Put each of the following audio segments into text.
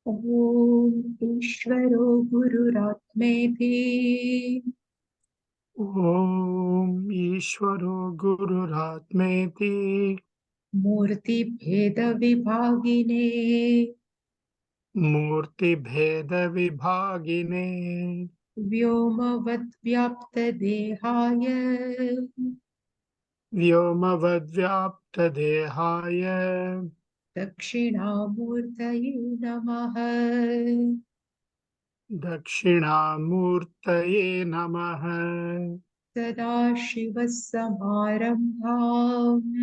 ॐ ईश्वरो गुरुरात्मेति ॐ ईश्वरो गुरुरात्मेति मूर्तिभेदविभागिने मूर्तिभेदविभागिने व्योमवद्व्याप्तदेहाय व्योमवद्व्याप्तदेहाय दक्षिणामूर्तये नमः। दक्षिणामूर्तये नमः। सदाशिवसमारम्भाम्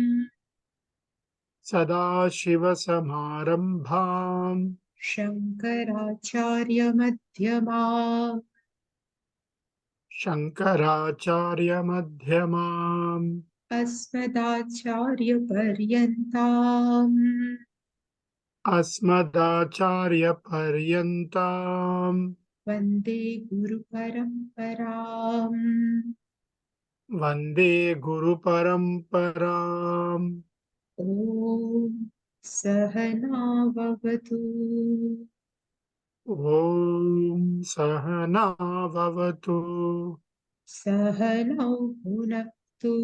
सदाशिवसमारम्भाम् शङ्कराचार्यमध्यमाम् शङ्कराचार्यमध्यमाम् अस्मदाचार्यपर्यन्ताम् अस्मदाचार्यपर्यन्ताम् वन्दे गुरुपरम्पराम्। वन्दे गुरुपरम्पराम्। ॐ सहनाववतु ॐ सहना भवतु सहनौ भुनक्तु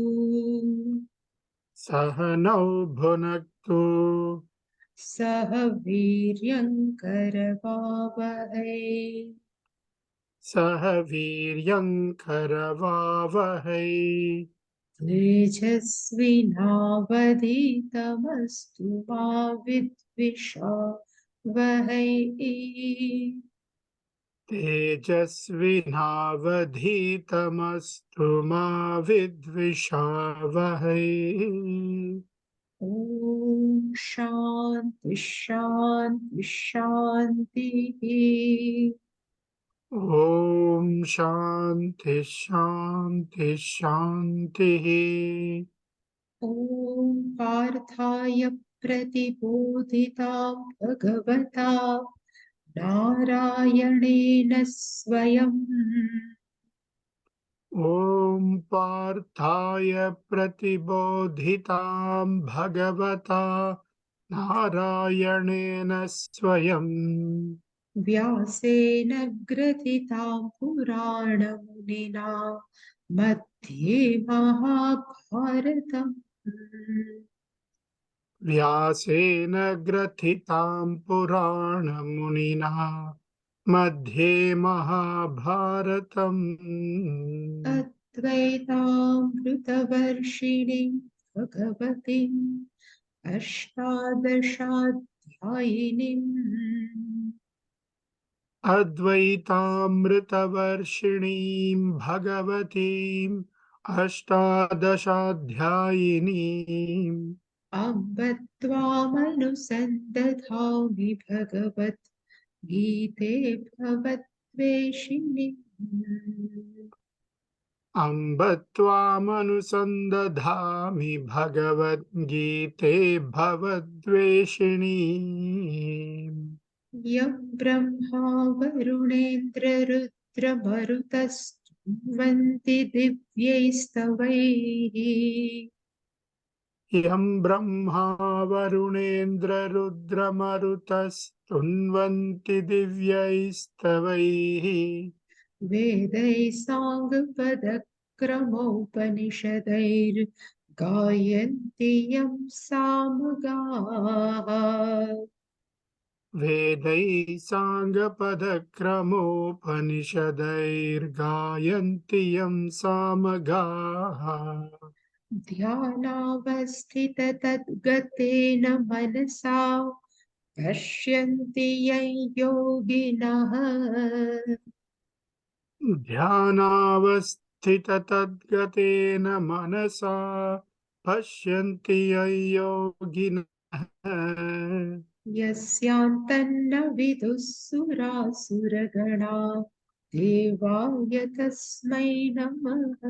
सहनौ भुनक्तु सह वीर्यङ्करवावहै सह वीर्यङ्करवावहै तेजस्विनावधीतमस्तु मा विद्विषावहै। तेजस्विनावधीतमस्तु मा विद्विषावहै। ॐ शान्ति शान्ति शान्तिः। ॐ शान्ति शान्ति शान्तिः। ॐ पार्थाय प्रतिबोधितां भगवता नारायणेन स्वयं ॐ पार्थाय प्रतिबोधितां भगवता नारायणेन स्वयं व्यासेन ग्रथितां पुराणमुनिना मध्ये महाभारतम्। व्यासेन ग्रथितां पुराणमुनिना मध्ये महाभारतम्। अद्वैतामृतवर्षिणीं भगवतीम् अष्टादशाध्यायिनीम् अद्वैतामृतवर्षिणीं भगवतीम् अष्टादशाध्यायिनीम् अम्ब त्वामनुसन्दधामि भगवद्गीते भवद्वेषिणीम्। अम्ब त्वामनुसन्दधामि भगवद्गीते भवद्वेषिणी यं ब्रह्मा वरुणेन्द्ररुद्रमरुतस्तुन्वन्ति दिव्यैस्तवैः यं ब्रह्मा वरुणेन्द्ररुद्रमरुतस्तुन्वन्ति दिव्यैस्तवैः वेदैः साङ्गपदक्रमोपनिषदैर्गायन्ति यं सामगाः। वेदैः साङ्गपदक्रमोपनिषदैर्गायन्ति यं सामगाः ध्यानावस्थिततद्गतेन मनसा पश्यन्ति यं योगिनः ध्यानावस्थिततद्गतेन मनसा पश्यन्ति यं योगिनः यस्यान्तन्न विदुः सुरासुरगणा देवाय तस्मै नमः।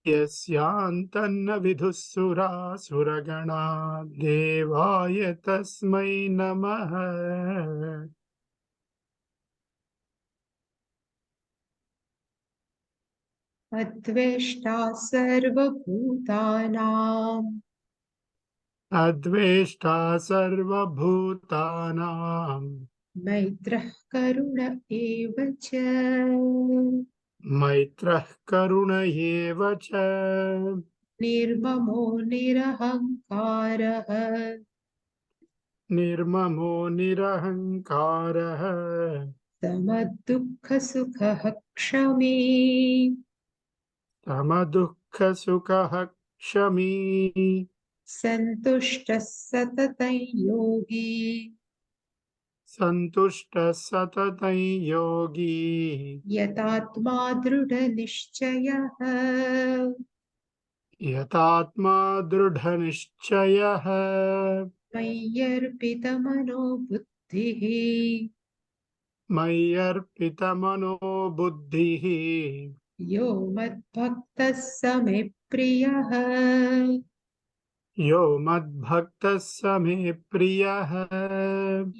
यस्यान्तन्न विदुःसुरासुरगणा देवाय तस्मै नमः। अद्वेष्टा सर्वभूतानां अद्वेष्टा सर्वभूतानां मैत्रः करुण एव च। मैत्रः करुण एव च निर्ममो निरहङ्कारः निर्ममो निरहङ्कारः समदुःखसुखः क्षमी। समदुःखसुखः क्षमी सन्तुष्टः सततं योगी। सन्तुष्टः सततं योगी यतात्मा दृढनिश्चयः। यतात्मा दृढनिश्चयः मय्यर्पितमनो बुद्धिः। मय्यर्पितमनो बुद्धिः यो मद्भक्तः स मे प्रियः। यो मद्भक्तः स मे प्रियः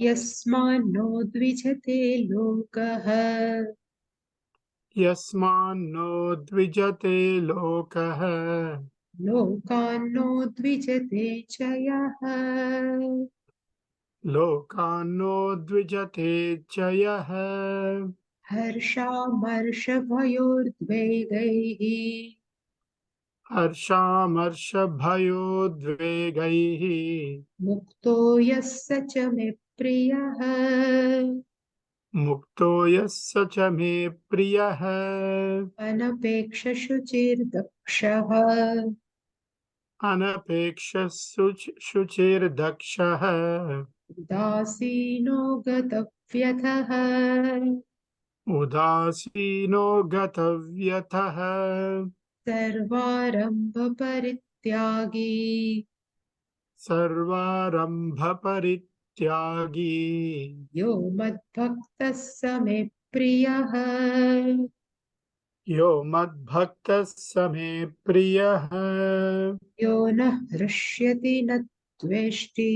यस्मान्नो द्विजते लोकः। यस्मान्नो द्विजते लोकः लोकान्नो द्विजते च यः। लोकान्नो द्विजते च यः हर्षामर्षभयोद्वेगैः। हर्षामर्षभयोद्वेगैः मुक्तो यः स च मे प्रियः। मुक्तो यः स च मे प्रियः अनपेक्षशुचिर्दक्षः। शुचिर्दक्षः उदासीनो गतव्यथः। उदासीनो गतव्यथः सर्वारम्भपरित्यागी। सर्वारम्भपरित्यागी यो मद्भक्तः स मे प्रियः। यो मद्भक्तः स मे प्रियः यो न हृष्यति न द्वेष्टि।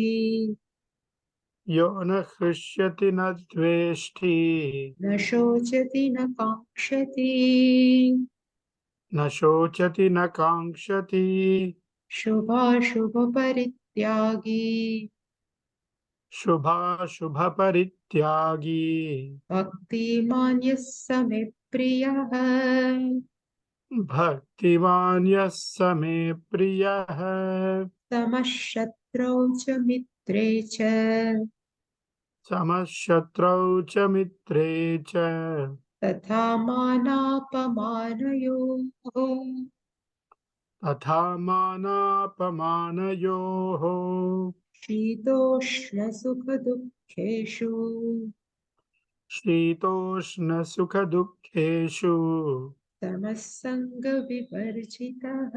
यो न हृष्यति न द्वेष्टि न शोचति न काङ्क्षति। न शोचति न काङ्क्षति शुभाशुभपरित्यागी। शुभाशुभपरित्यागी भक्तिमान् यः स मे प्रियः। भक्तिमान् यः स मे प्रियः समः शत्रौ च मित्रे च। समः शत्रौ च मित्रे च तथा मानापमानयोः। तथा मानापमानयोः शीतोष्णसुखदुःखेषु। शीतोष्णसुखदुःखेषु समः सङ्गविवर्जितः।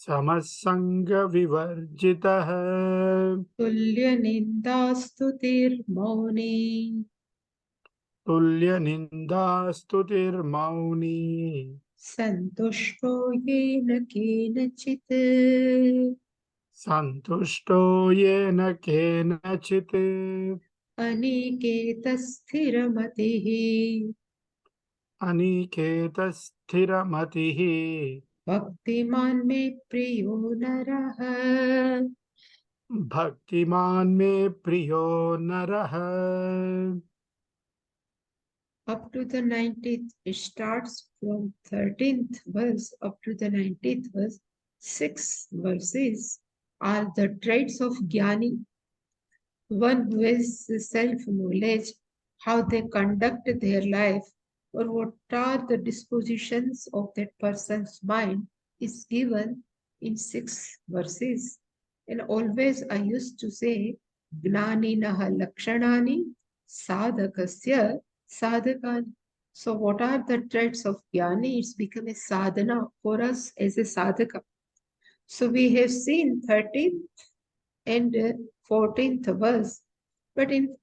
समः सङ्गविवर्जितः तुल्यनिन्दास्तुतिर्मौनी। तुल्यनिन्दास्तुतिर्मौनी सन्तुष्टो येन केनचित्। सन्तुष्टो येन केनचित् अनिकेतस्थिरमतिः। अनिकेतस्थिरमतिः भक्तिमान् मे प्रियो नरः। भक्तिमान् मे प्रियो नरः Up to the 19th, it starts from 13th verse up to the 19th verse. 6 verses are the traits of Jnani, one who is self-knowledge, how they conduct their life, or what are the dispositions of that person's mind is given in 6 verses. And always I used to say, Gnaninaha Lakshanani Sadhakasya Sadhakani. So what are the traits of Jnani? It's become a sadhana for us as a sadhaka. So we have seen 13th and 14th verse. But in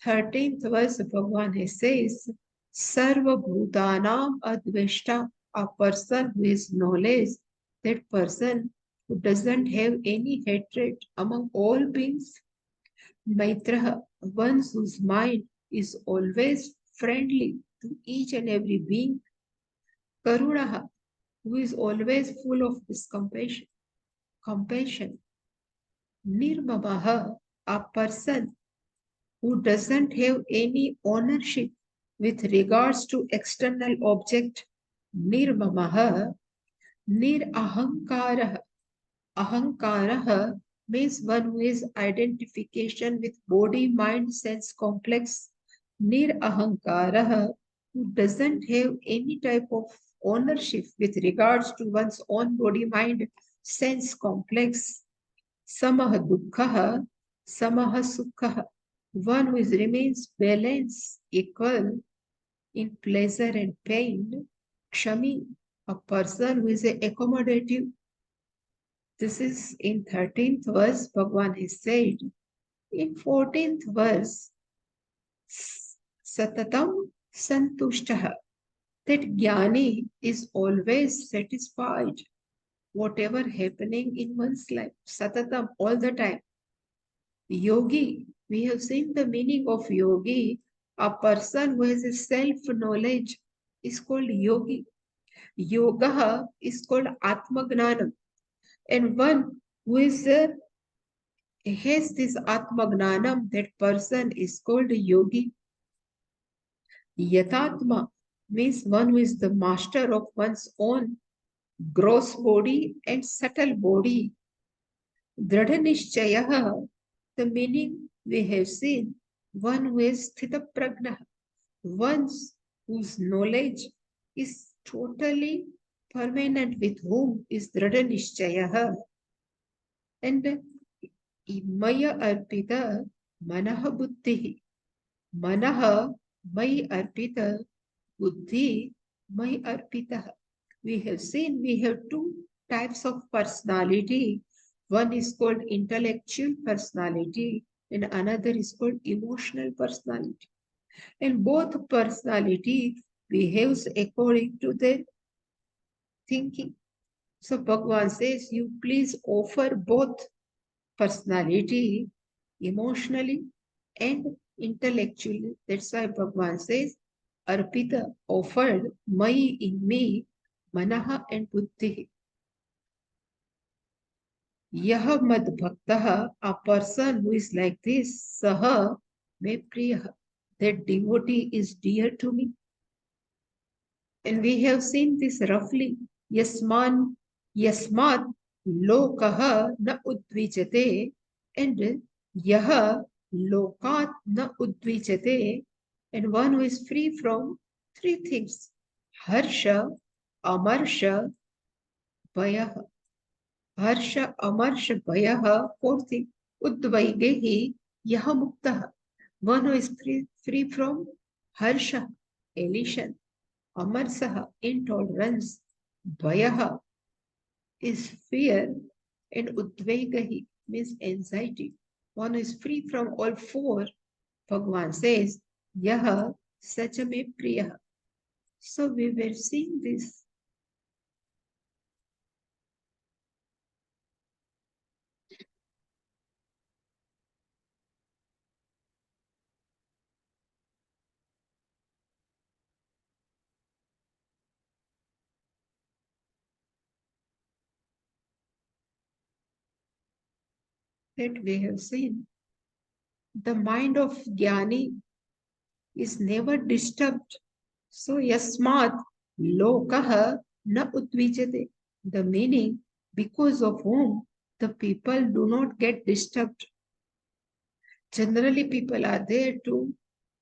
13th verse, Bhagavan says, Sarva Bhutanam Adveshta, a person who is knowledge, that person who doesn't have any hatred among all beings. Maitraha, one whose mind is always friendly to each and every being. Karunaha, who is always full of this compassion. Nirmamaha, a person who doesn't have any ownership with regards to external object. Nirmamaha, nirahankaraha. Ahankaraha means one who is identification with body, mind, sense complex. Nirahankaraha, who doesn't have any type of ownership with regards to one's own body, mind, sense complex. Samaha dukkha, samaha sukha. One who remains balanced, equal in pleasure and pain. Kshami, a person who is accommodative. This is in 13th verse, Bhagavan has said. In 14th verse, Satatam Santushtaha, that Jnani is always satisfied, whatever happening in one's life, Satatam, all the time. Yogi, we have seen the meaning of yogi. A person who has a self-knowledge is called yogi. Yoga is called Atmagnanam. And one who is has this Atmagnanam, that person is called yogi. Yatatma means one who is the master of one's own gross body and subtle body. Dradhanishchayaha, the meaning we have seen, one who is sthitapragna, one whose knowledge is totally permanent, with whom is Dradhanishchayaha. And Maya arpita manaha buddhi. Manaha mai arpita, buddhi mai arpita. We have seen we have two types of personality. One is called intellectual personality and another is called emotional personality. And both personality behaves according to their thinking. So Bhagavan says, you please offer both personality, emotionally and intellectually. That's why Bhagavan says, Arpita, offered, Mai in me, Manaha and Buddhi. Yaha Mad Bhaktaha, a person who is like this, Saha me Priyaha, that devotee is dear to me. And we have seen this roughly. Yasman, Yasmat, Lokaha na udvijate, and Yaha Lokat na udvijate, and one who is free from three things. Harsha, Amarsha, Bhayaha. Harsha, Amarsha, Bhayaha, fourth thing. Udvaigehi, Yaha Muktaha. One who is free from Harsha, elation. Amarsaha, intolerance. Bhayaha is fear. And Udvaigahi means anxiety. One who is free from all four. Bhagavan says, Yaha Sachame Priyaha. So we were seeing this. That we have seen. The mind of Jnani is never disturbed. So Yasmat Lokaha na Udvijate. The meaning, because of whom the people do not get disturbed. Generally, people are there to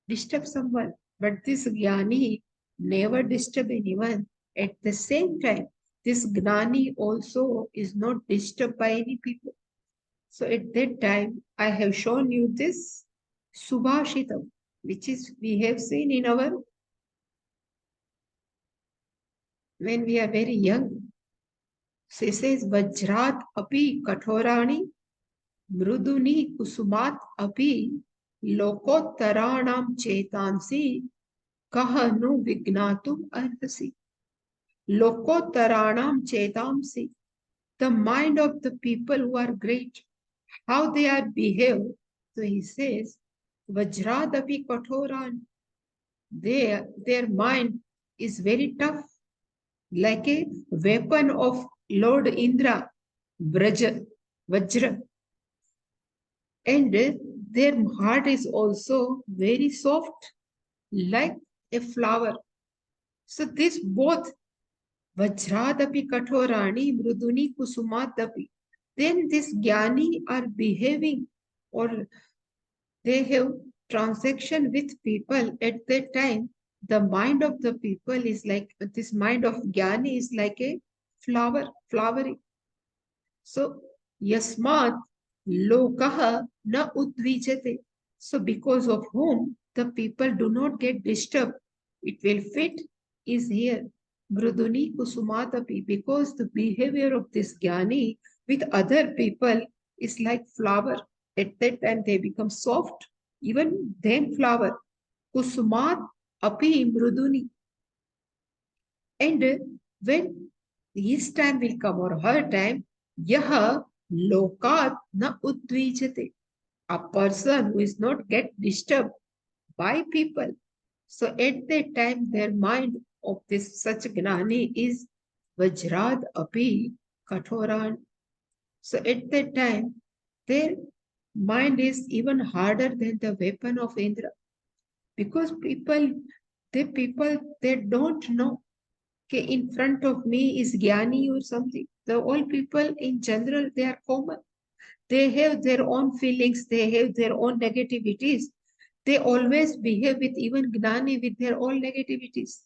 disturb someone, but this Jnani never disturb anyone. At the same time, this Gnani also is not disturbed by any people. So at that time, I have shown you this Subhashitam, which is we have seen in our, when we are very young. So it says, Vajrat api kathorani mruduni kusumat api lokottaranam chetansi kahanu vignatum arhasi. Lokottaranam chetamsi. The mind of the people who are great, how they are behaved. So he says, Vajradapi Kathoran. Their mind is very tough, like a weapon of Lord Indra, Vajra. And their heart is also very soft, like a flower. So this both Vajradapi Kathorani Mruduni Kusumadapi. Then this Jnani are behaving or they have transaction with people at that time. The mind of the people is like this mind of Jnani is like a flower, flowery. So Yasmat Lokaha na Udvijate. So because of whom the people do not get disturbed. It will fit is here. Mruduni Kusumatapi, because the behavior of this Jnani with other people is like flower. At that time they become soft, even then flower. Kusumat api mruduni. And when his time will come or her time, yaha lokat na udvijate. A person who is not get disturbed by people. So at that time, their mind of this such gnani is vajrad api kathoran. So at that time, their mind is even harder than the weapon of Indra. Because people, they don't know okay, in front of me is Gyani or something. The all people in general, they are common. They have their own feelings, they have their own negativities. They always behave with even Gnani with their own negativities.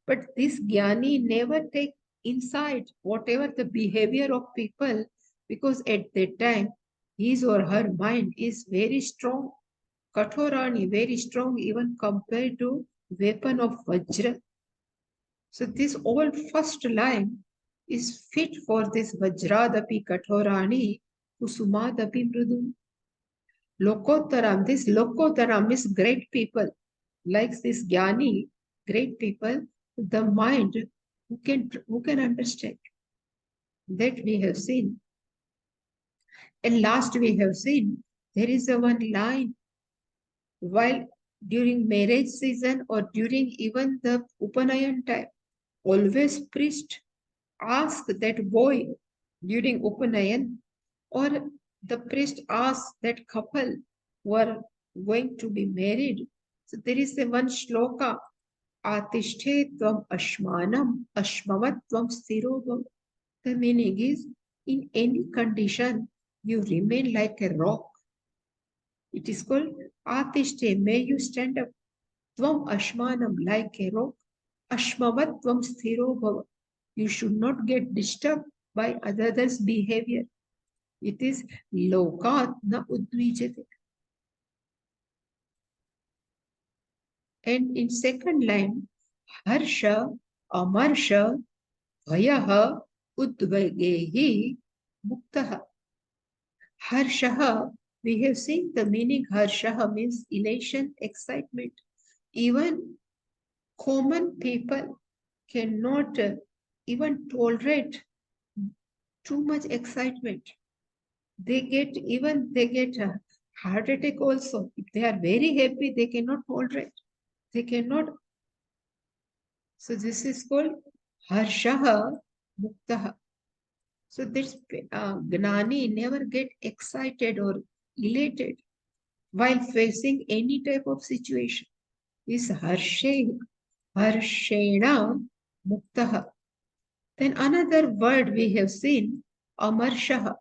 But this Gyani never take inside whatever the behavior of people because at that time his or her mind is very strong. Kathorani, very strong even compared to weapon of Vajra. So this all first line is fit for this Vajradapi Kathorani Kusumadapi Mrudu. Lokotaram, this Lokotaram is great people, like this Jnani, great people, the mind who can understand. That we have seen. And last we have seen there is a one line while during marriage season or during even the Upanayan time, always priest ask that boy during Upanayan or the priest asks that couple who are going to be married. So there is a one shloka, Atishte tvam ashmanam ashmavat tvam sthirobhav. The meaning is, in any condition, you remain like a rock. It is called Atishte, may you stand up. Tvam ashmanam, like a rock. Ashmavat tvam sthirobhav. You should not get disturbed by others' behavior. It is lokat na udvijate. And in second line, harsha, amarsha, bhayaha, udvagehi, muktaha. Harshaha, we have seen the meaning harshaha means elation, excitement. Even common people cannot even tolerate too much excitement. They get a heart attack also. If they are very happy, they cannot tolerate. They cannot. So this is called harshaha muktaha. So this gnani never get excited or elated while facing any type of situation. Is harshena muktaha. Then another word we have seen, amarshaha.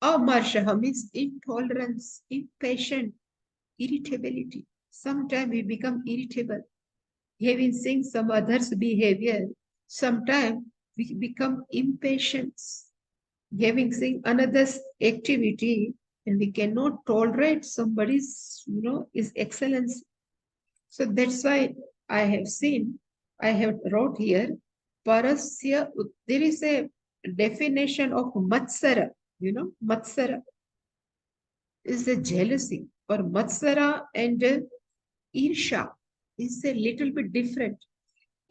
Amarshaha means intolerance, impatient, irritability. Sometimes we become irritable. Having seen some others' behavior, sometimes we become impatient. Having seen another's activity, and we cannot tolerate somebody's, is excellence. So that's why I have seen, I have wrote here, parasya, there is a definition of matsara, matsara is a jealousy or matsara and irsha is a little bit different.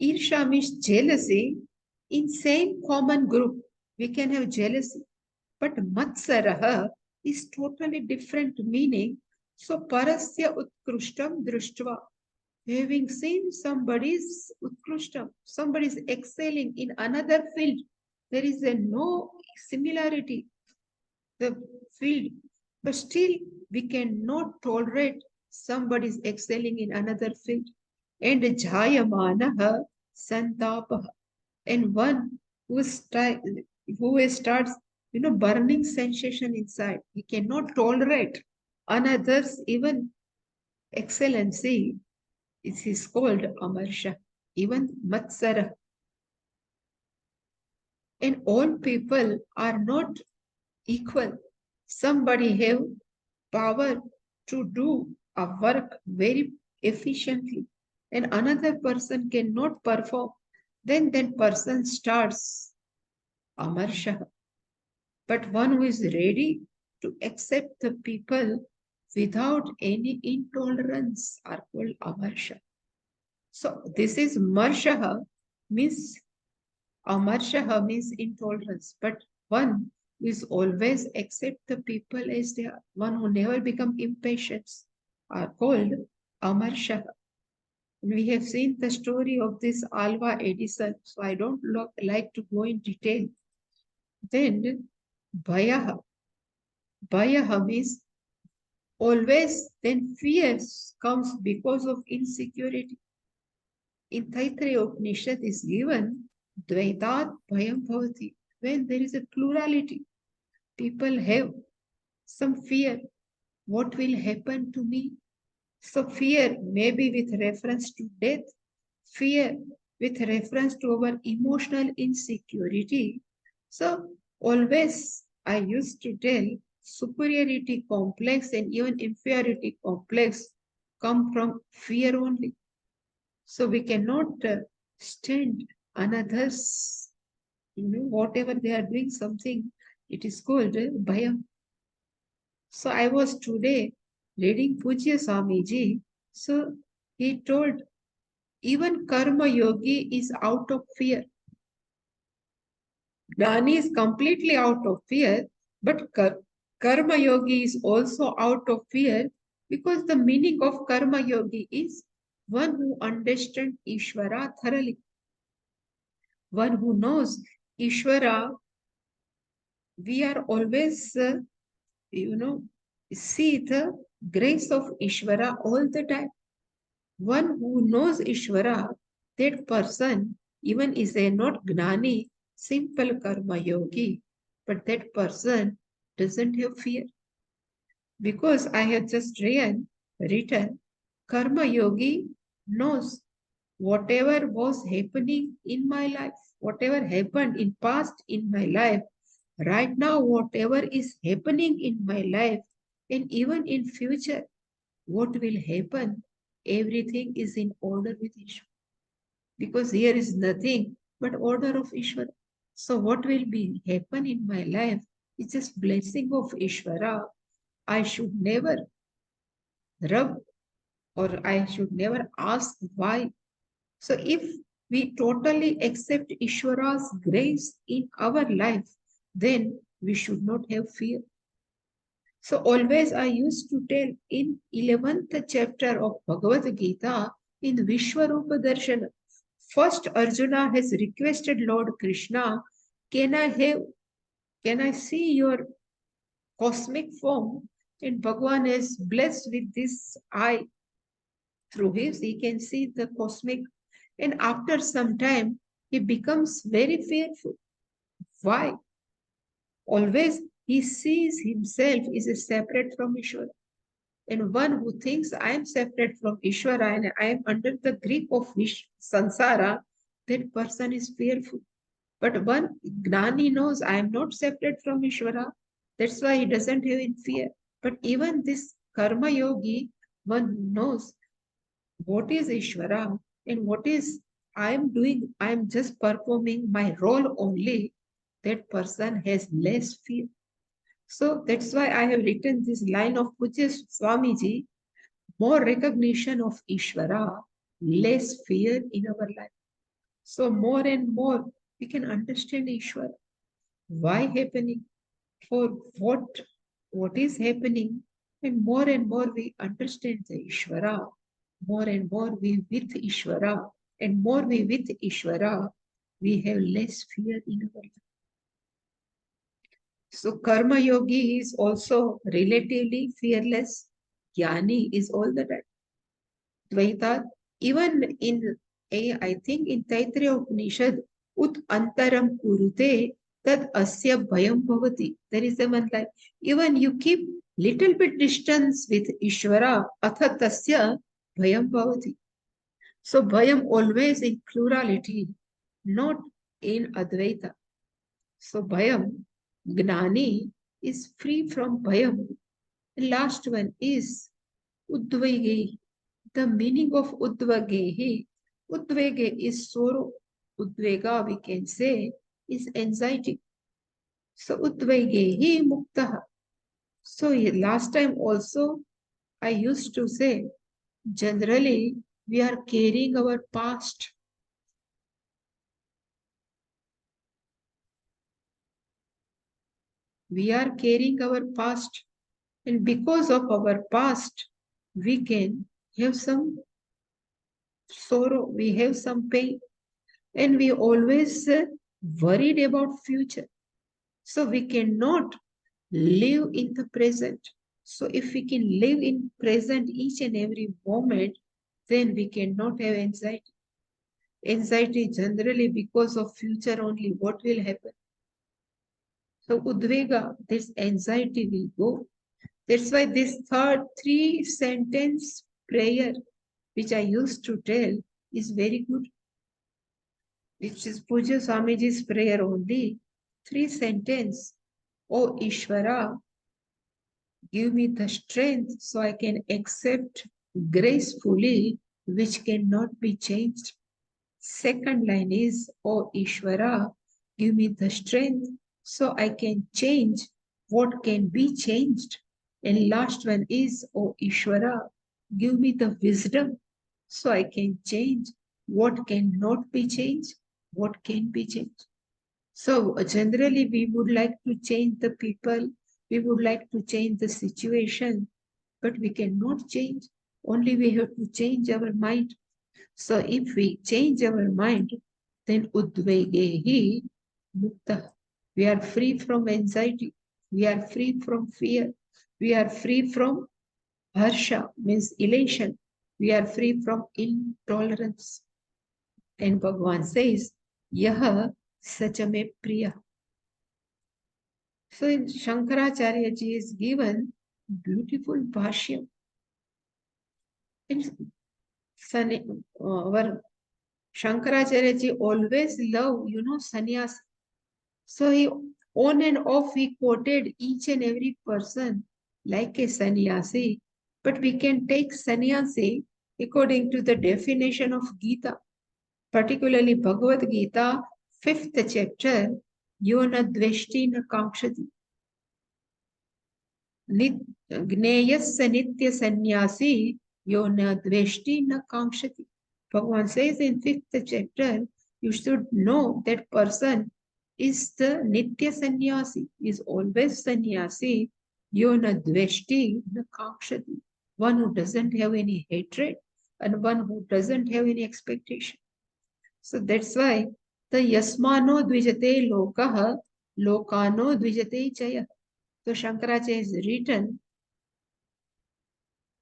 Irsha means jealousy in same common group. We can have jealousy. But matsaraha is totally different meaning. So parasya utkrishtam društva. Having seen somebody's utkrishtam, somebody is excelling in another field, there is a no similarity, the field, but still We cannot tolerate somebody is excelling in another field. And jayamanaha santapaha. And one who starts, burning sensation inside. He cannot tolerate another's even excellency. It is called amarsha, even matsara. And all people are not equal. Somebody have power to do a work very efficiently, and another person cannot perform. Then that person starts amarsha. But one who is ready to accept the people without any intolerance are called amarsha. So this is marshaha, means Amarshaha means intolerance, but one who is always accept the people as they are, one who never become impatient, are called Amarshaha. We have seen the story of this Alva Edison, so I don't like to go in detail. Then Bhayaha. Bhayaha means always, then fear comes because of insecurity. In Taittiriya Upanishad is given Dvaitat Bhayam Bhavati. When there is a plurality, people have some fear. What will happen to me? So fear may be with reference to death, fear with reference to our emotional insecurity. So always I used to tell superiority complex and even inferiority complex come from fear only. So we cannot stand another's, whatever they are doing something, it is called bhayam. So I was today reading Pujya Swamiji. So he told even karma yogi is out of fear. Gnani is completely out of fear, but karma yogi is also out of fear because the meaning of karma yogi is one who understands Ishvara thoroughly. One who knows Ishvara, we are always, see the grace of Ishvara all the time. One who knows Ishvara, that person even is a not Gnani, simple karma yogi, but that person doesn't have fear. Because I have just written, karma yogi knows whatever was happening in my life, whatever happened in past in my life, right now, whatever is happening in my life, and even in future, what will happen, everything is in order with Ishvara. Because here is nothing but order of Ishvara. So what will be happen in my life is just blessing of Ishvara. I should never rub or I should never ask why. So if we totally accept Ishvara's grace in our life, then we should not have fear. So always I used to tell in 11th chapter of Bhagavad Gita in Vishwarupa Darshana, first Arjuna has requested Lord Krishna, can I see your cosmic form? And Bhagavan is blessed with this eye. Through his, he can see the cosmic. And after some time, he becomes very fearful. Why? Always he sees himself is separate from Ishvara. And one who thinks I am separate from Ishvara and I am under the grip of Sansara, that person is fearful. But one Gnani knows I am not separate from Ishvara. That's why he doesn't have in fear. But even this Karma Yogi, one who knows what is Ishvara and what is I am doing, I am just performing my role only, that person has less fear. So that's why I have written this line of Pujya Swamiji, more recognition of Ishvara, less fear in our life. So more and more we can understand Ishvara. Why happening? For what is happening? And more we understand the Ishvara. More and more we with Ishvara. And more we with Ishvara, we have less fear in our life. So Karma Yogi is also relatively fearless. Jnani is all the time. Dvaita, even in I think in Taittiriya Upanishad, ut antaram kurute tad asya bhayam bhavati. There is a one line. Even you keep little bit distance with Ishvara, atha tasya bhayam bhavati. So bhayam always in plurality, not in Advaita. So bhayam, gnani, is free from bhayam. The last one is udvage. The meaning of udvage, udvage is sorrow. Udvega, we can say, is anxiety. So udvage muktaha. So last time also I used to say, generally we are carrying our past. We are carrying our past. And because of our past, we can have some sorrow, we have some pain, and we always worried about future. So we cannot live in the present. So if we can live in present each and every moment, then we cannot have anxiety. Anxiety generally because of future only, what will happen. So udvega, this anxiety will go. That's why this third 3-sentence prayer, which I used to tell, is very good. Which is Puja Swamiji's prayer only. 3 sentence. O Ishvara, give me the strength so I can accept gracefully, which cannot be changed. Second line is, O Ishvara, give me the strength so I can change what can be changed. And last one is, O Ishvara, give me the wisdom so I can change what cannot be changed, what can be changed. So generally we would like to change the people, we would like to change the situation, but we cannot change. Only we have to change our mind. So if we change our mind, then udvegehi mukta. We are free from anxiety. We are free from fear. We are free from harsha, means elation. We are free from intolerance. And Bhagavan says, Yaha sachame priya. So in Shankaracharya ji is given beautiful bhashyam. And our Shankaracharya ji always love, sannyas. So he on and off he quoted each and every person like a sannyasi. But we can take sannyasi according to the definition of Gita, particularly Bhagavad Gita, 5th chapter, Yona Dveshti na Kamshati. Gneyasya nitya sannyasi yo na dveshti na kamshati. Bhagavan says in 5th chapter, you should know that person is the nitya sannyasi, is always sannyasi, yo na dveshti na kamshati. One who doesn't have any hatred and one who doesn't have any expectation. So that's why the yasmano dvijate lokaha, lokano dvijate chaya. So Shankaracharya has written,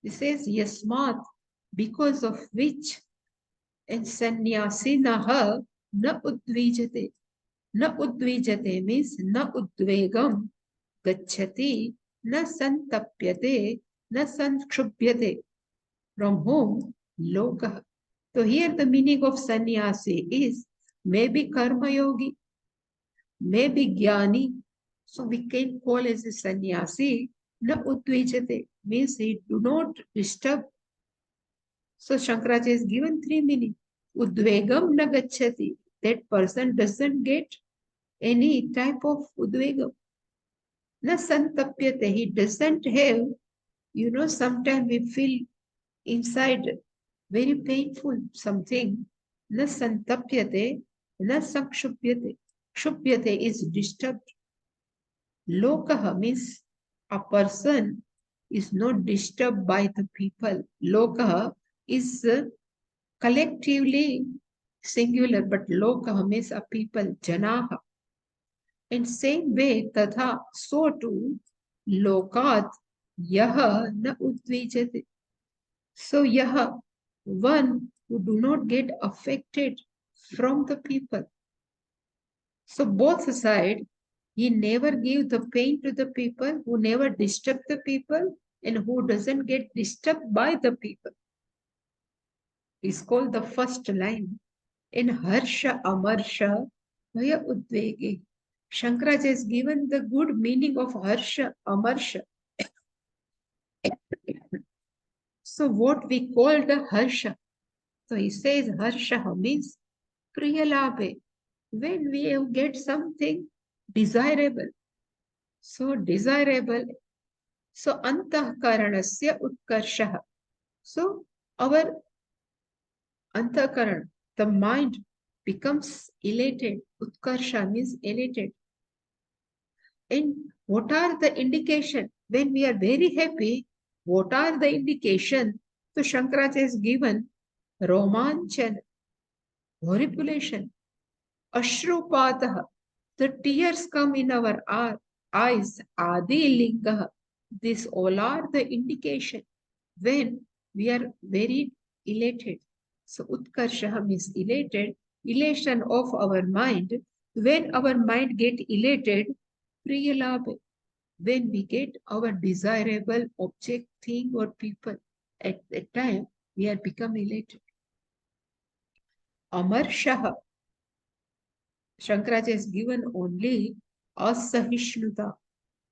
he says, Yasmat, because of which, and sannyasinaha na udvijate. Na udvijate means na udvegam gacchati, na santapyate, na sanskshubhyate. From whom? Loka. So here the meaning of sannyasi is maybe karma yogi, maybe jnani. So we can call as a sannyasi, na udvijate, means he do not disturb. So Shankaracharya is given 3 meaning. Udvegam na gacchati. That person doesn't get any type of udvegam. Na santapyate. He doesn't have, sometimes we feel inside very painful something. Na santapyate, na sakshupyate. Shupyate is disturbed. Lokaha means a person is not disturbed by the people. Lokaha is collectively singular, but lokaha means a people, janaha. In same way, tatha, so too, lokat yaha na udvijate. So yaha, one who do not get affected from the people. So both sides, he never give the pain to the people, who never disturb the people, and who doesn't get disturbed by the people. Is called the first line. In Harsha Amarsha Bhaya Udvege. Shankaracharya has given the good meaning of Harsha Amarsha. So what we call the Harsha. So he says Harsha means Priyalabe. When we get something desirable. So desirable. So Antahkaranasya Utkarshaha. So our Antahkaran, the mind becomes elated. Utkarsha means elated. And what are the indication when we are very happy? What are the indication? So Shankaracharya has given Romanchan, horripilation, Ashrupataha. The tears come in our eyes, Adi Lingaha. These all are the indication when we are very elated. So Utkarshaha means elated, elation of our mind. When our mind get elated, Priyalabha, when we get our desirable object, thing, or people, at that time we are become elated. Amar Shaha, Shankaracharya has given only asahishnuta,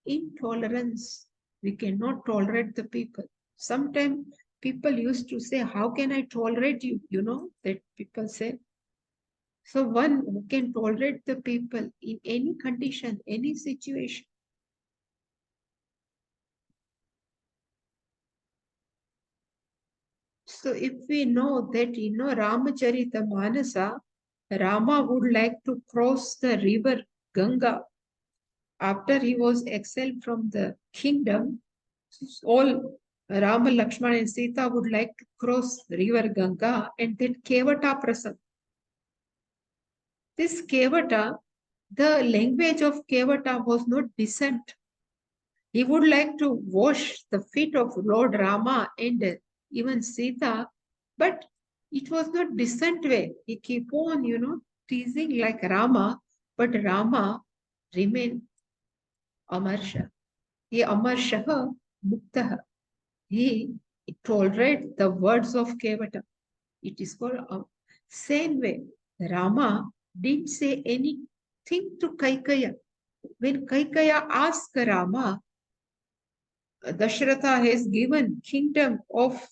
intolerance. We cannot tolerate the people. Sometimes people used to say, how can I tolerate you? You know, that people say. So one who can tolerate the people in any condition, any situation. So if we know that, Ramacharita Manasa, Rama would like to cross the river Ganga after he was exiled from the kingdom. All Rama, Lakshmana, and Sita would like to cross river Ganga and that Kevata Prasad. This Kevata, the language of Kevata was not decent. He would like to wash the feet of Lord Rama and even Sita, but it was not decent way. He keep on, teasing like Rama, but Rama remained Amarsha. He Amarshaha Muktaha. He tolerate the words of Kevata. It is called same way. Rama didn't say anything to Kaikaya. When Kaikaya asked Rama, Dashratha has given kingdom of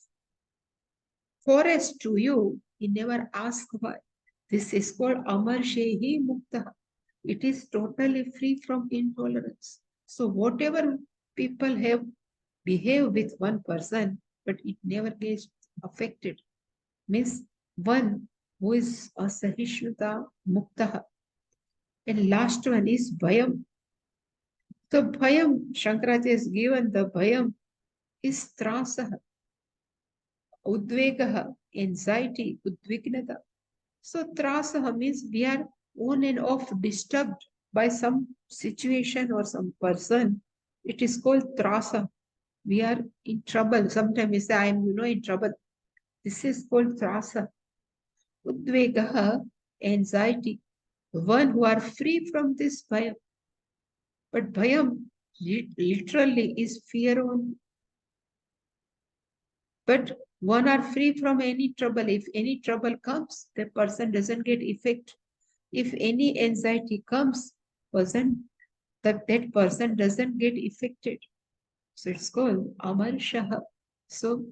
forest to you. He never asked why. This is called Amar Shehi Mukta. It is totally free from intolerance. So whatever people have behave with one person, but it never gets affected. Means one who is a Sahishnuta Mukta. And last one is Bhayam. So Bhayam, Shankaracharya has given the Bhayam is Trasaha. Udvegaha, anxiety, udvignata. So trasaha means we are on and off disturbed by some situation or some person. It is called trasa. We are in trouble. Sometimes we say, I am, in trouble. This is called trasa. Udvegaha, anxiety. One who are free from this bhayam. But bhayam literally is fear only. But one are free from any trouble. If any trouble comes, the person doesn't get effect. If any anxiety comes, that person doesn't get affected. So it's called Amarshaha. So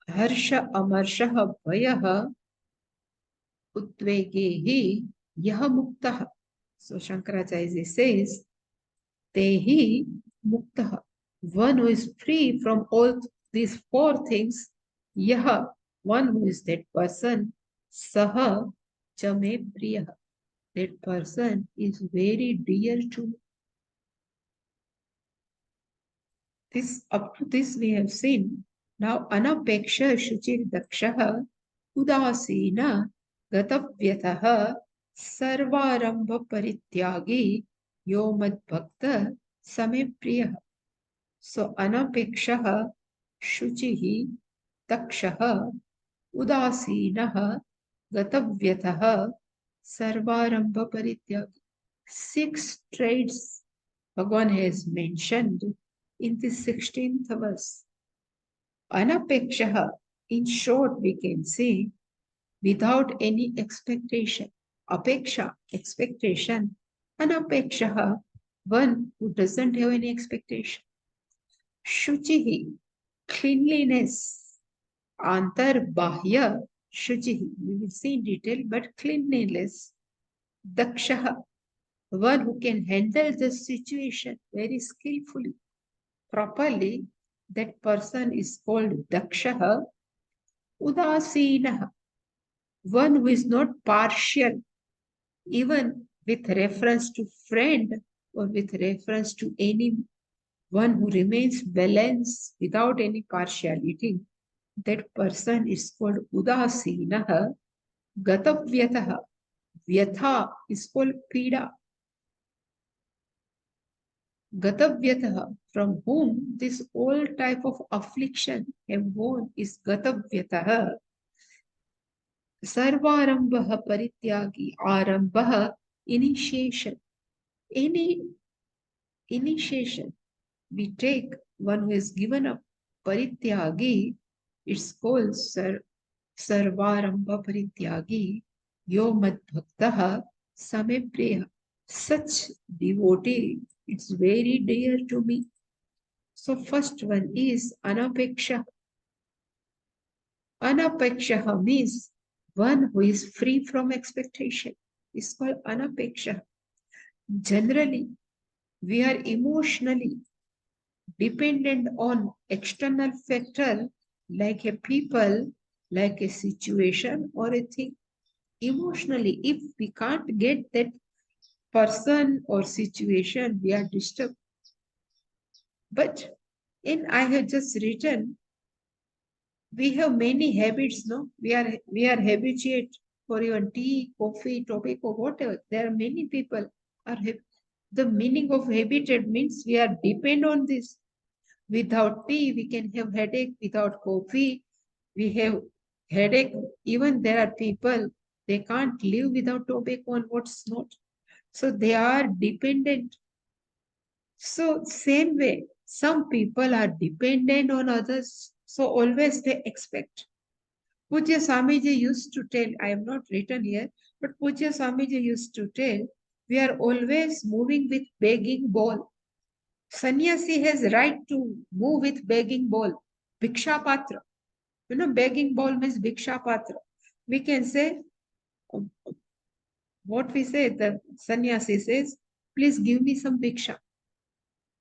Harsha Amarshaha Bhayaha Utvegehi Yaha Muktaha. So Shankaracharya says, Tehi Muktaha. One who is free from all these four things, Yaha, one who is that person, Saha Chame Priyaha. That person is very dear to me. This, up to this we have seen. Now Anapeksha Shuchir Dakshaha Udasina Gatavyataha Sarvarambha Parityagi yo mad bhakta same priya. So anapekshaha, shuchihi, dakshaha, udasinah, gatavyatah, sarvarambha parityagi. 6 traits Bhagavan has mentioned in the 16th verse. Anapekshaha, in short, we can say, without any expectation. Apeksha, expectation. Anapekshaha, one who doesn't have any expectation. Shuchihi, cleanliness. Antar Bahya, Shuchihi. We will see in detail, but cleanliness. Dakshaha, one who can handle the situation very skillfully, properly. That person is called Dakshaha. Udasinaha, one who is not partial, even with reference to friend or with reference to any one who remains balanced without any partiality. That person is called Udasinaha. Gatavyataha. Vyatha is called Pida. Gatavyataha, from whom this all type of affliction have gone, is Gatavyataha. Sarvarambha parityagi. Arambha, initiation. Any initiation we take, one who is given up parityagi, it's called sarvarambha parityagi. Yo mad bhaktaha same priya. Such devotee, it's very dear to me. So first one is anapeksha. Anapeksha means one who is free from expectation. It's called anapeksha. Generally, we are emotionally dependent on external factor like a people, like a situation or a thing. Emotionally, if we can't get that person or situation, we are disturbed. But in I have just written, we have many habits, no? We are habituate for even tea, coffee, tobacco, whatever. There are many people are the meaning of habitat means we are depend on this. Without tea, we can have headache. Without coffee, we have headache. Even there are people, they can't live without tobacco and what's not. So they are dependent. So same way, some people are dependent on others. So always they expect. Pujya Swamiji used to tell, I have not written here, but Pujya Swamiji used to tell, we are always moving with begging bowl. Sannyasi has right to move with begging bowl. Bhiksha Patra. You know, begging bowl means Bhiksha Patra. We can say, what we say, the sannyasi says, please give me some Bhiksha.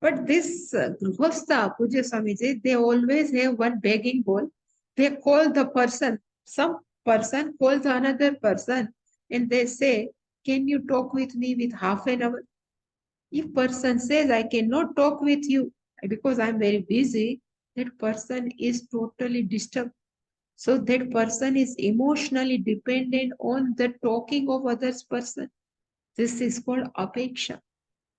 But this Grihastha, Puja Swamiji, they always have one begging bowl. They call the person, some person calls another person and they say, can you talk with me with half an hour? If person says, I cannot talk with you because I'm very busy, that person is totally disturbed. So that person is emotionally dependent on the talking of others person. This is called apeksha.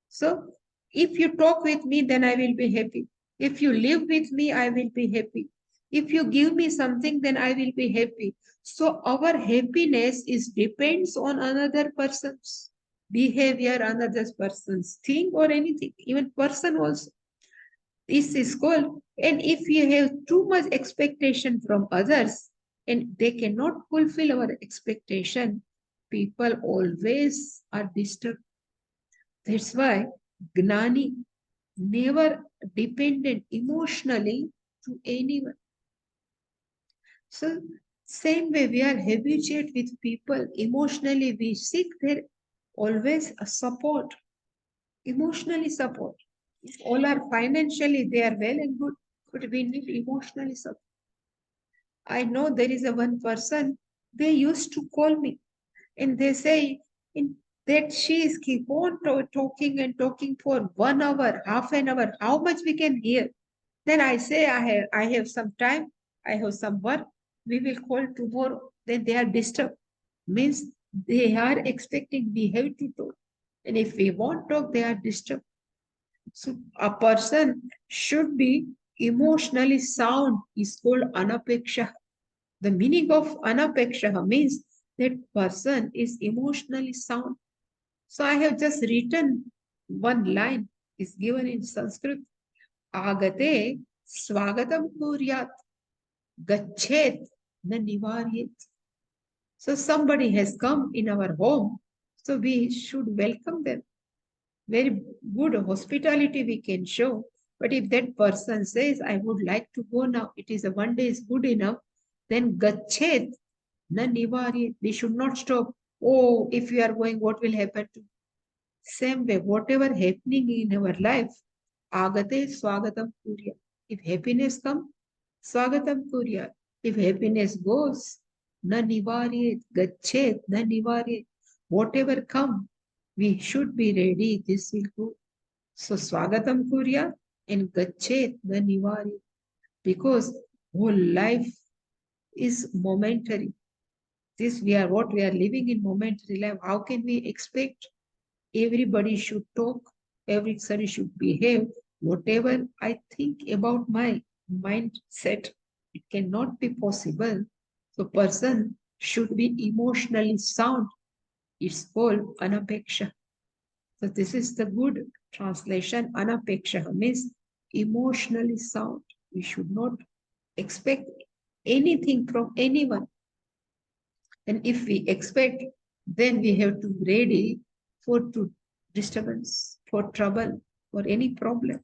So if you talk with me, then I will be happy. If you live with me, I will be happy. If you give me something, then I will be happy. So our happiness is depends on another person's behavior, another person's thing or anything, even person also. This is called, and if you have too much expectation from others and they cannot fulfill our expectation, people always are disturbed. That's why Gnani never depended emotionally to anyone. So same way we are habituated with people emotionally, we seek their always a support, emotionally support. If all are financially, they are well and good, but we need emotionally support. I know there is a one person, they used to call me and they say in that she is keep on talking and talking for 1 hour, half an hour, how much we can hear. Then I say I have some time, I have some work, we will call tomorrow. Then they are disturbed. Means they are expecting we have to talk. And if we won't talk, they are disturbed. So a person should be emotionally sound is called anapeksha. The meaning of anapeksha means that person is emotionally sound. So I have just written one line is given in Sanskrit. Agate swagatam kuryat gachet na nivaryet. So somebody has come in our home, so we should welcome them. Very good hospitality we can show. But if that person says, I would like to go now, it is a one day is good enough, then gachet na nivaryet. We should not stop. Oh, if you are going, what will happen to? Same way, whatever happening in our life, agate swagatam kurya. If happiness comes, swagatam kurya. If happiness goes, na nivaryet, gachet, na nivaryet. Whatever come, we should be ready. This will go. So swagatam kurya and gachet, na nivaryet. Because whole life is momentary. This we are what we are living in momentary life. How can we expect everybody should talk, everybody should behave? Whatever I think about my mindset, it cannot be possible. So person should be emotionally sound. It's called anapeksha. So this is the good translation. Anapeksha means emotionally sound. We should not expect anything from anyone. And if we expect, then we have to be ready for disturbance, for trouble, for any problem.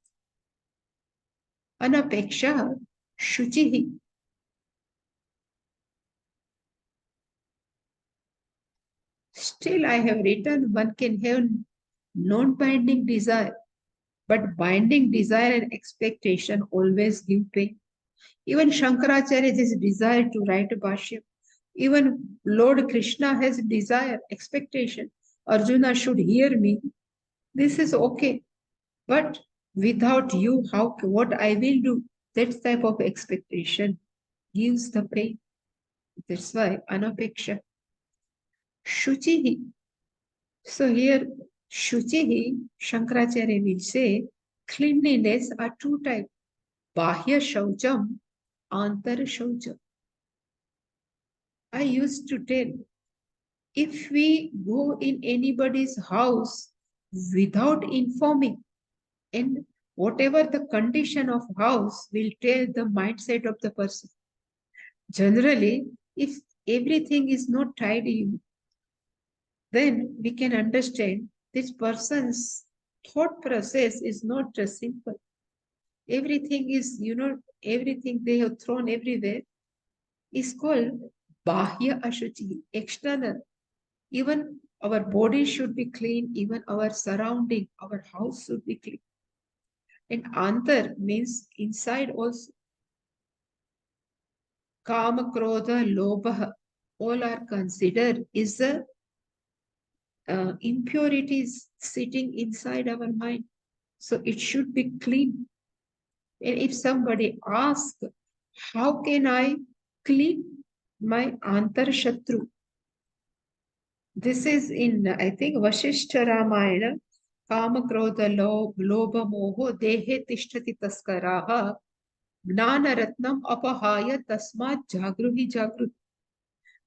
Anapeksha shuchihi. Still, I have written one can have non-binding desire, but binding desire and expectation always give pain. Even Shankaracharya has desire to write a Bhashya. Even Lord Krishna has desire, expectation. Arjuna should hear me. This is okay. But without you, how what I will do? That type of expectation gives the pain. That's why anapeksha. Shuchihi. So here, Shuchihi, Shankaracharya will say, cleanliness are two types. Bahya Shaucham, Antar Shaucham. I used to tell, if we go in anybody's house without informing, and whatever the condition of house will tell the mindset of the person. Generally, if everything is not tidy, then we can understand this person's thought process is not just simple. Everything is, everything they have thrown everywhere is called bahya ashuchi, external. Even our body should be clean, even our surrounding, our house should be clean. And antar means inside also. Kama, Krodha, Lobha, all are considered is the impurities sitting inside our mind. So it should be clean. And if somebody asks, how can I clean my antar shatru? This is in, I think, Vashishta Ramayana. Kama, Krodha, Lobha, Moho, Dehe, Tishtati, Taskaraha, Gnana Ratnam, Apahaya, Tasmat, Jagruhi, Jagrut.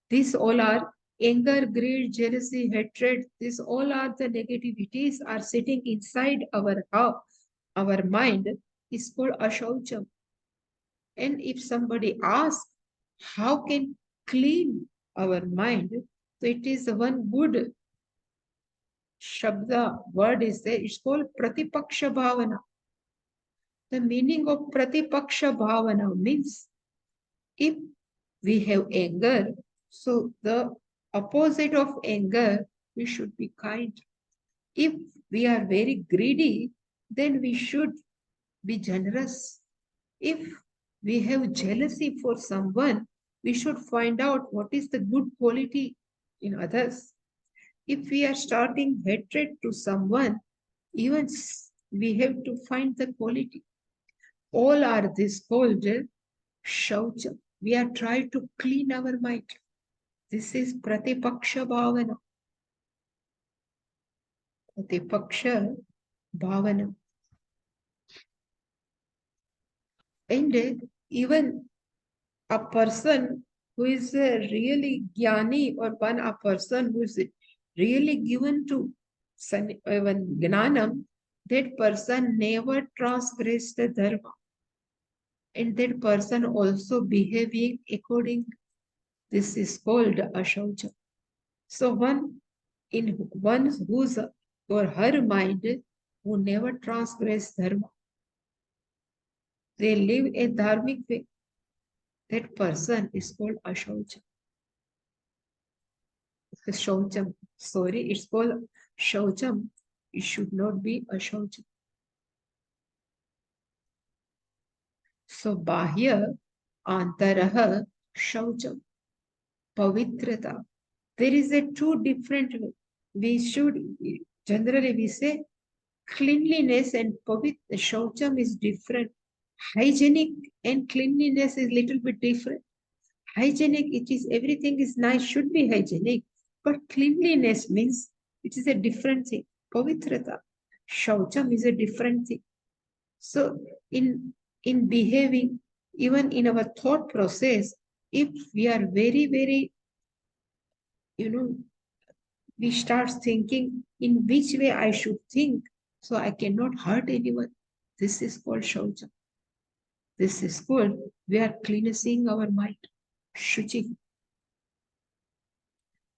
These all are anger, greed, jealousy, hatred. These all are the negativities are sitting inside our mind is called ashaucham. And if somebody asks, how can clean our mind? So it is one good shabda word is there. It's called pratipaksha bhavana. The meaning of pratipaksha bhavana means if we have anger, so the opposite of anger, we should be kind. If we are very greedy, then we should be generous. If we have jealousy for someone, we should find out what is the good quality in others. If we are starting hatred to someone, even we have to find the quality. All are this called shaucha. We are trying to clean our mind. This is pratipaksha bhavana. the Paksha Bhavana. And even a person who is really jnani, or a person who is really given to even gnanam, that person never transgressed the dharma, and that person also behaving according. This is called ashaucha. So one whose or her mind who never transgress dharma, they live a dharmic way. That person is called ashaucha. Shaucham. Sorry, it's called shaucham. It should not be ashaucham. So bahya antaraha shaucham. Pavitrata. There is a two different way. We should generally we say cleanliness and shaucham is different. Hygienic and cleanliness is little bit different. Hygienic, it is everything is nice, should be hygienic, but cleanliness means it is a different thing. Pavitrata, shaucham is a different thing. So in behaving, even in our thought process, if we are very, very, we start thinking in which way I should think, so I cannot hurt anyone. This is called shaucham. This is called, we are cleansing our mind. Shuchi.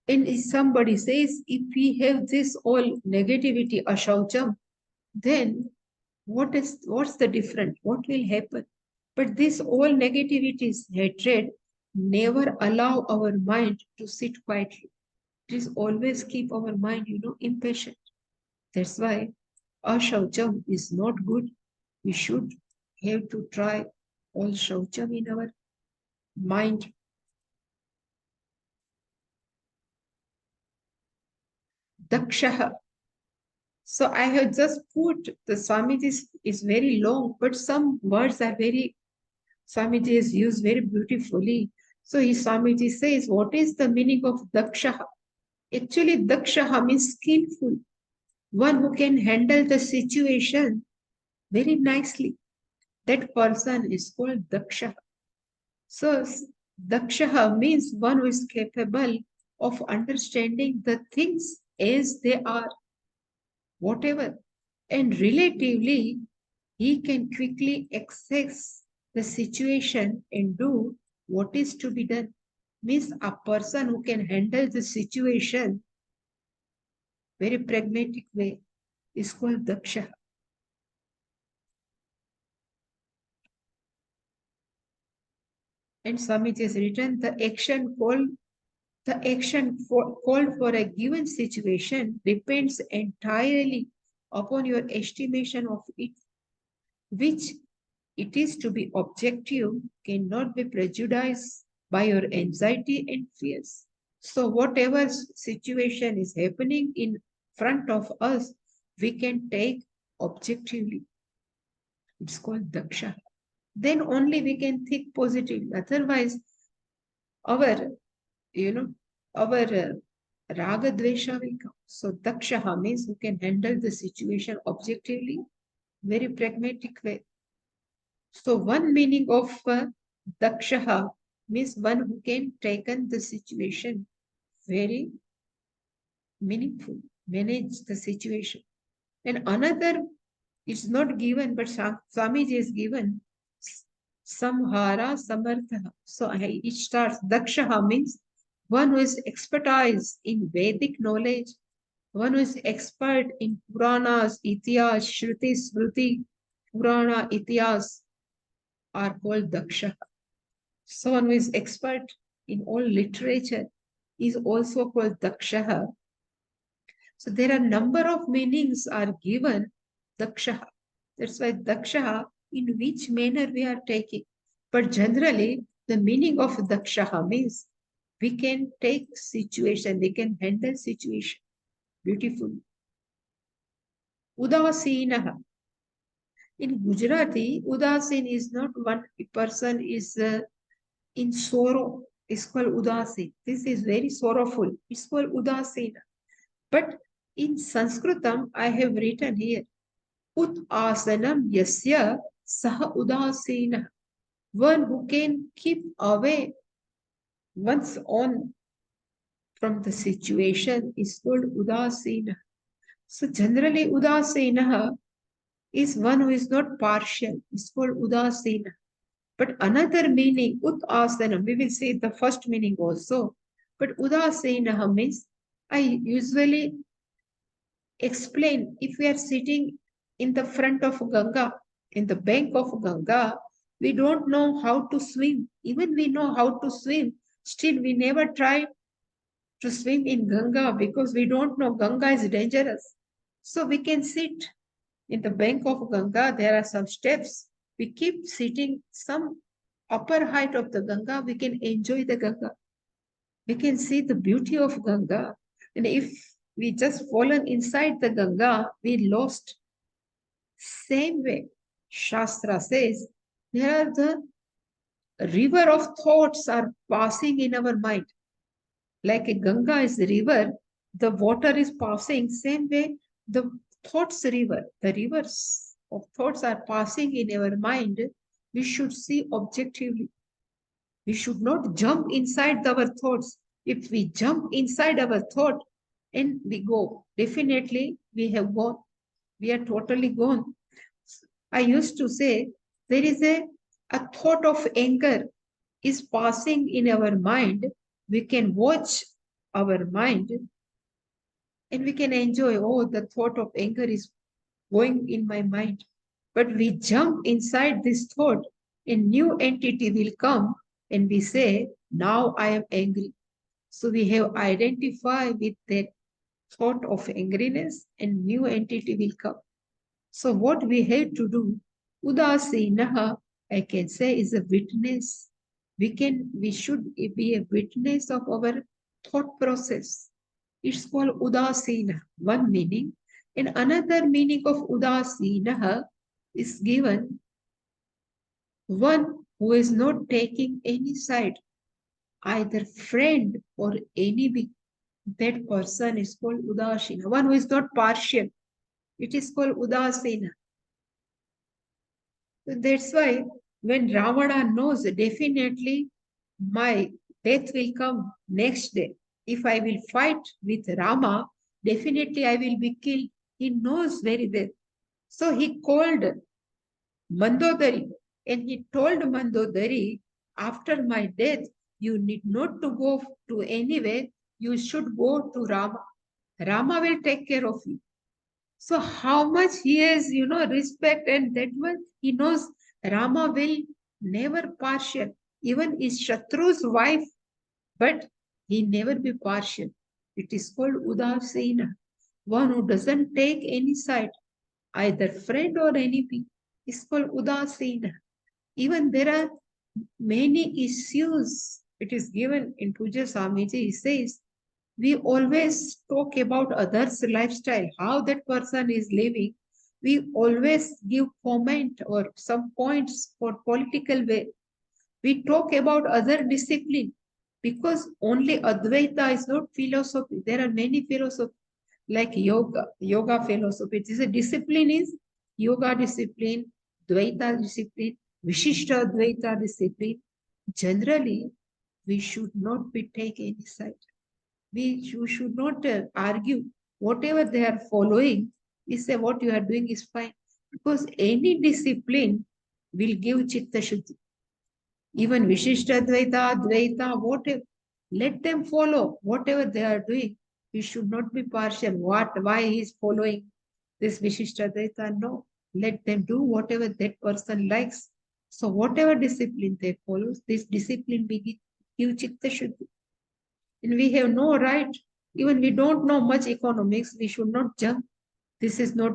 And if somebody says, if we have this all negativity, ashaucham, then what's the difference? What will happen? But this all negativities, hatred, never allow our mind to sit quietly. It is always keep our mind, impatient. That's why ashaucham is not good. We should have to try all shaucham in our mind. Dakshaha. So I have just put the Swamiji is very long, but some words are very, Swamiji is used very beautifully. So Swamiji says, what is the meaning of Dakshaha? Actually, Dakshaha means skillful, one who can handle the situation very nicely. That person is called Dakshaha. So Dakshaha means one who is capable of understanding the things as they are, whatever. And relatively, he can quickly access the situation and do what is to be done. Means a person who can handle the situation very pragmatic way is called Daksha. And Swamiji has written called for a given situation depends entirely upon your estimation of it, which it is to be objective, cannot be prejudiced by your anxiety and fears. So whatever situation is happening in front of us, we can take objectively. It's called daksha. Then only we can think positively. Otherwise, our, our raga dvesha will come. So daksha means who can handle the situation objectively, very pragmatic way. So one meaning of dakshaha means one who can take on the situation very meaningful, manage the situation. And another is not given, but Swamiji is given samhara samartha. So it starts dakshaha means one who is expertise in Vedic knowledge, one who is expert in Puranas, Ityas, Shruti, Smriti, Purana, Ityas are called daksha. Someone who is expert in all literature is also called daksha. So there are number of meanings are given daksha. That's why daksha, in which manner we are taking. But generally, the meaning of daksha means we can take situation, we can handle situation beautifully. Udasinaha. In Gujarati, udasin is not one person is in sorrow. It's called udasin. This is very sorrowful. It's called udasina. But In Sanskritam, I have written here, Ut asanam yasya saha udasena. One who can keep away one's own from the situation is called udasena. So generally, udasena is one who is not partial. It's called udasena. But another meaning, udasena, we will say the first meaning also. But udasena means, I usually explain, if we are sitting in the front of Ganga, in the bank of Ganga, we don't know how to swim. Even we know how to swim, still we never try to swim in Ganga because we don't know Ganga is dangerous. So we can sit in the bank of Ganga, there are some steps. We keep sitting some upper height of the Ganga, we can enjoy the Ganga. We can see the beauty of Ganga. And if we just fallen inside the Ganga, we lost. Same way, Shastra says, there are the river of thoughts are passing in our mind. Like a Ganga is a river, the water is passing. Same way, the thoughts river, the rivers of thoughts are passing in our mind. We should see objectively. We should not jump inside our thoughts. If we jump inside our thought and we go, definitely we have gone. We are totally gone. I used to say there is a thought of anger is passing in our mind. We can watch our mind and we can enjoy, oh, the thought of anger is going in my mind. But we jump inside this thought, a new entity will come and we say, now I am angry. So we have identified with that thought of angriness and new entity will come. So what we have to do, udasinaha, I can say, is a witness. We should be a witness of our thought process. It's called udasina, one meaning. And another meaning of udasinaha is given one who is not taking any side, either friend or enemy. That person is called udasina. One who is not partial. It is called udasina. That's why when Ravana knows definitely my death will come next day. If I will fight with Rama, definitely I will be killed. He knows very well. So he called Mandodari and he told Mandodari, after my death, you need not to go to anywhere. You should go to Rama. Rama will take care of you. So how much he has, respect, and that one he knows Rama will never partial. Even his Shatru's wife, but he never be partial. It is called Udasena. One who doesn't take any side, either friend or enemy, is called Udasena. Even there are many issues. It is given in Puja Swamiji. He says, we always talk about others' lifestyle, how that person is living. We always give comment or some points for political way. We talk about other discipline because only Advaita is not philosophy. There are many philosophies like yoga philosophy. It is a discipline is yoga discipline, Dvaita discipline, Vishishta Advaita discipline. Generally, we should not be take any side. You should not argue. Whatever they are following, we say what you are doing is fine. Because any discipline will give Chitta Shuddhi. Even Vishishtadvaita, Dvaita, whatever. Let them follow whatever they are doing. We should not be partial. Why he is following this Vishishtadvaita? No. Let them do whatever that person likes. So whatever discipline they follow, this discipline will give Chitta Shuddhi. And we have no right, even we don't know much economics, we should not jump. This is not,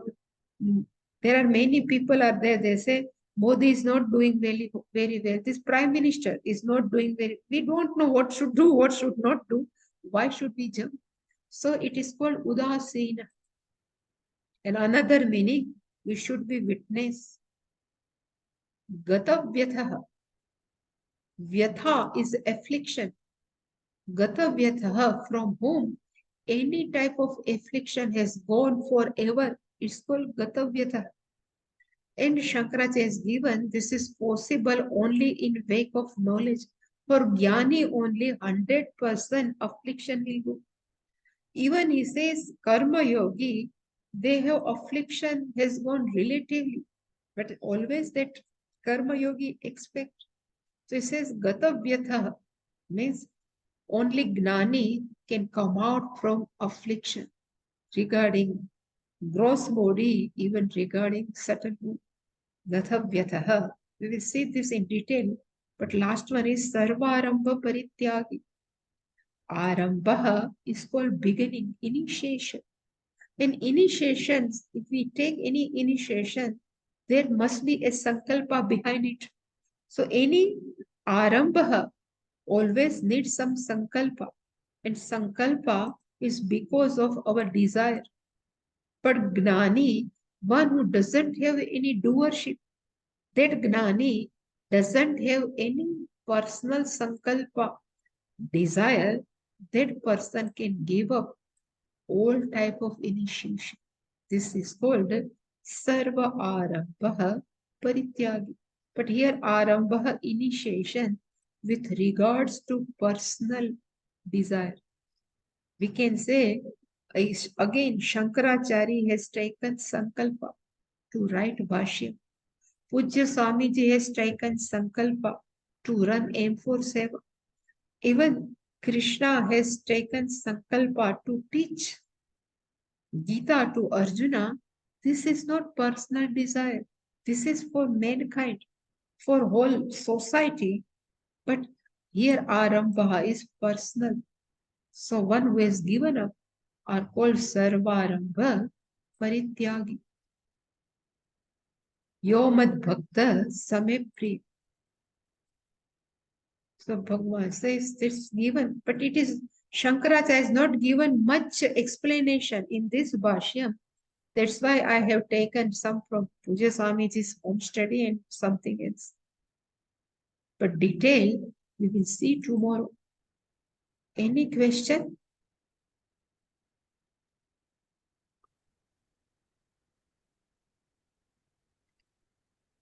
there are many people are there, they say, Modi is not doing very, very well. This prime minister is not doing very, we don't know what should do, what should not do. Why should we jump? So it is called Udasina. And another meaning, we should be witness. Gata Vyatha. Vyatha is affliction. Gata Vyatha, from whom? any type of affliction has gone forever, it's called Gatavyatha. And Shankaracharya has given this is possible only in wake of knowledge. For Jnani, only 100% affliction will go. Even he says Karma Yogi, they have affliction has gone relatively, but always that Karma Yogi expect. So he says Gatavyatha means only Gnani can come out from affliction regarding gross body, even regarding subtle body. Gathavyataha. We will see this in detail. But last one is Sarvarambha Parityagi. Arambha is called beginning, initiation. In initiations, if we take any initiation, there must be a sankalpa behind it. So any arambha always needs some sankalpa. And sankalpa is because of our desire. But Gnani, one who doesn't have any doership, that Gnani doesn't have any personal sankalpa, desire, that person can give up all type of initiation. This is called Sarva Arambha Parityagi. But here Arambha initiation with regards to personal desire. We can say, again, Shankaracharya has taken sankalpa to write Bhashyam. Pujya Swamiji has taken sankalpa to run M47. Even Krishna has taken sankalpa to teach Gita to Arjuna. This is not personal desire. This is for mankind, for whole society. But here Arambha is personal. So one who has given up are called Sarvarambha Parityagi. Yomad Bhakta Same Priya. So Bhagavan says it's given, but it is Shankaracharya has not given much explanation in this Bhashyam. That's why I have taken some from Pujya Swamiji's home study and something else. But detail we will see tomorrow. Any question?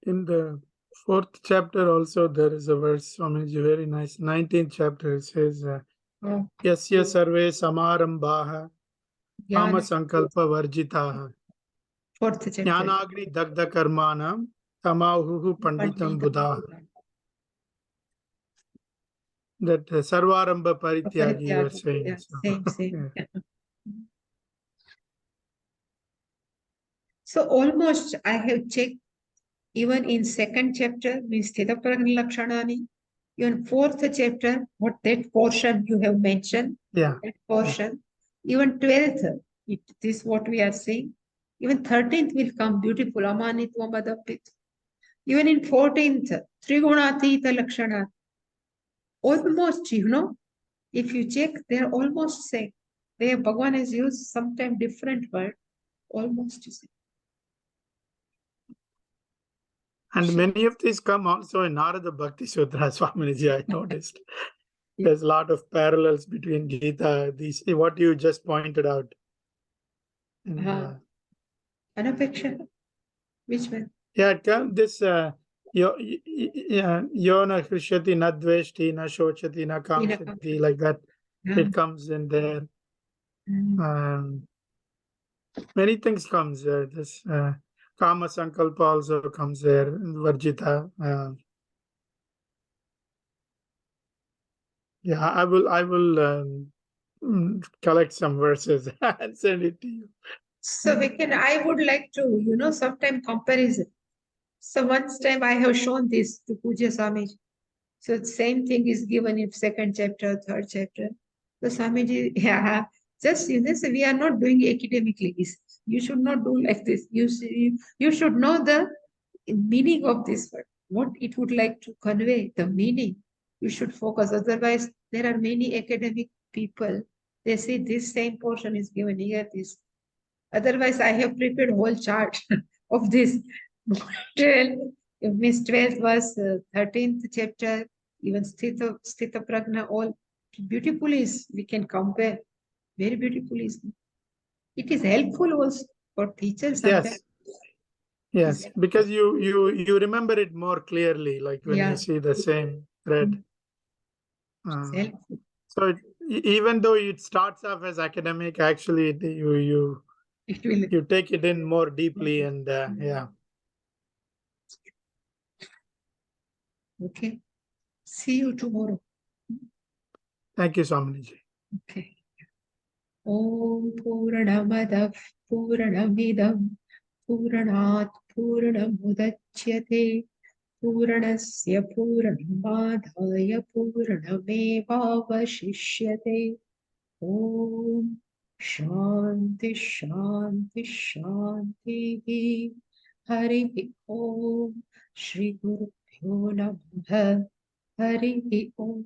In the 4th chapter also there is a verse, Swamiji, very nice. 19th chapter it says, Yasya sarve samarambaha kama sankalpa varjitaha 4th chapter. Jnanagri dagda karmanam tamahuhu panditam buddha. That Sarvarambha Parityagi you are saying. Yeah, so. same. Yeah. So almost I have checked even in 2nd chapter, means Sthita Prajna Lakshanani, even 4th chapter, what that portion you have mentioned, that portion, even 12th, this is what we are saying. Even 13th will come beautiful, Amanitva Madapit. Even in 14th, Trigunatita Lakshana. Almost, if you check, they are almost same. There Bhagavan has used sometimes different word, almost the same. And many of these come also in Narada Bhakti Sutra, Swamiji, I noticed. There's a lot of parallels between Gita, these, what you just pointed out. And, Anapeksha? Which one? Yeah, this Yo na krishyati na dveshti na shochati na kamshati, like that. It comes in there. Many things comes there. This Kama Sankalpa also comes there, Varjita. Yeah, I will collect some verses and send it to you. So I would like to, sometime comparison. So once time I have shown this to Pujya Swamiji. So the same thing is given in 2nd chapter, 3rd chapter. So Swamiji, just so we are not doing academically. You should not do like this. You should know the meaning of this word, what it would like to convey, the meaning. You should focus. Otherwise, there are many academic people. They say this same portion is given here, this. Otherwise, I have prepared whole chart of this. 12, Miss 12th was 13th chapter, even Sthita Prajna, all beautifully we can compare. Very beautiful is it is helpful also for teachers sometimes. Yes, because you remember it more clearly, like when you see the same thread. Helpful. So even though it starts off as academic, actually you take it in more deeply, and yeah. Okay. See you tomorrow. Thank you, Swaminiji. Okay. Om Purnamadah Purnamidam Purnat Purnamudachyate Purnasya Purnamadhaya Purnamevavashishyate. Om Shanti Shanti Shanti. Hari Om Shri Guru Bhyo Namaha. Hari Om.